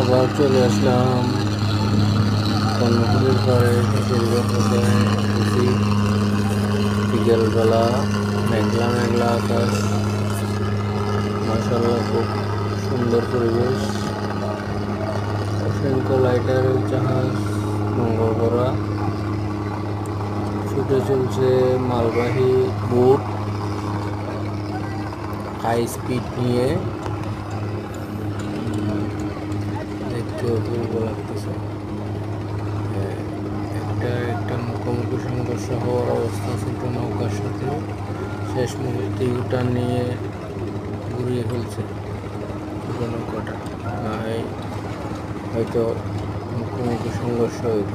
আবার চলে আসলাম কর্ণফুলীর পরে এসেছি বিকেলবেলা। মেঘলা মেঘলা আকাশ, মাশাআল্লাহ খুব সুন্দর পরিবেশ। অসংখ্য লাইটার জাহাজ নোঙর করা ছুটে চলছে মালবাহী বোট হাই স্পিড নিয়ে। দেখতে অপূর্ব লাগতেছে। একটা মুখোমুখি সংঘর্ষ হওয়ার অবস্থা ছোট নৌকার সাথে। শেষ মুহূর্তে ইউটার্ন নিয়ে ঘুরিয়ে ফেলছে ছোট নৌকাটা। হয়তো মুখোমুখি সংঘর্ষ হইল।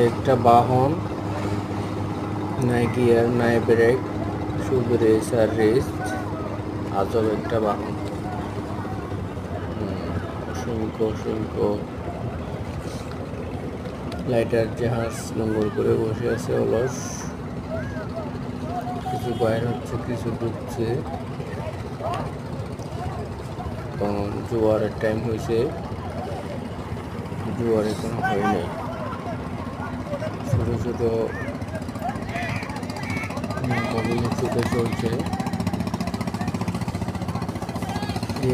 একটা বাহন, নাই গিয়ার নাই ব্রেক, শুধু রেস আর রেস। আজব একটা বাহন। অসংখ্য লাইটার জাহাজ নোঙর করে বসে আছে অলস। কিছু বাইর হচ্ছে, কিছু ঢুকছে। কারণ জোয়ারের টাইম হয়েছে, জোয়ার এখনো হয় নাই। ছোট ছোট নৌকাগুলো ছুটে চলছে।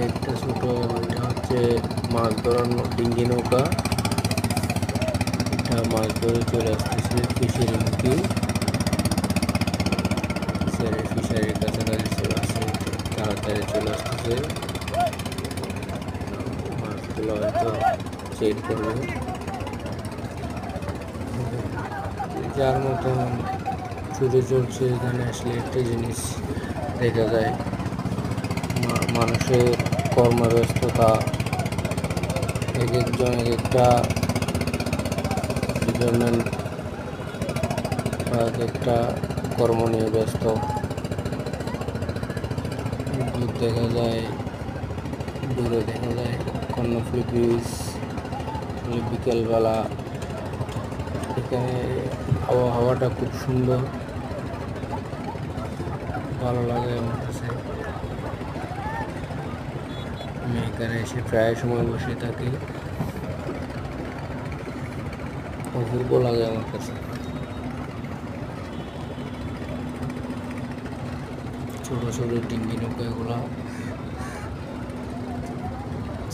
একটা ছোট, এটা হচ্ছে মাছ ধরার ডিঙ্গি নৌকা। এটা মাছ ধরে চলে আসতেছে ফিশারি মুখী। ফিশারির কাছাকাছি চলে আসছে, তাড়াতাড়ি চলে আসতেছে। মাছগুলো হয়তো চেক করবে। যার মতন ছুটে চলছে। এখানে আসলে একটা জিনিস দেখা যায়, মানুষের কর্মব্যস্ততা। এক একজন এক একটা ডিপার্টমেন্ট বা এক একটা কর্ম নিয়ে ব্যস্ত। দেখা যায়, দূরে দেখা যায় কর্ণফুলী ব্রিজ। বিকেলবেলা এখানে আবহাওয়াটা খুব সুন্দর, ভালো লাগে আমার কাছে। আমি এখানে এসে প্রায় সময় বসে থাকি, অপূর্ব লাগে আমার কাছে। ছোট ছোট ডিঙ্গি নৌকাগুলো,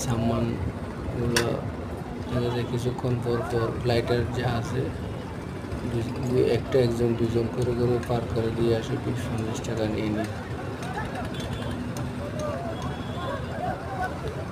সামানগুলো দেখা যায় কিছুক্ষণ পর লাইটার জাহাজে একজন দুজন করে পার করে দিয়ে আসে 20-50 টাকা নিয়ে নিয়ে।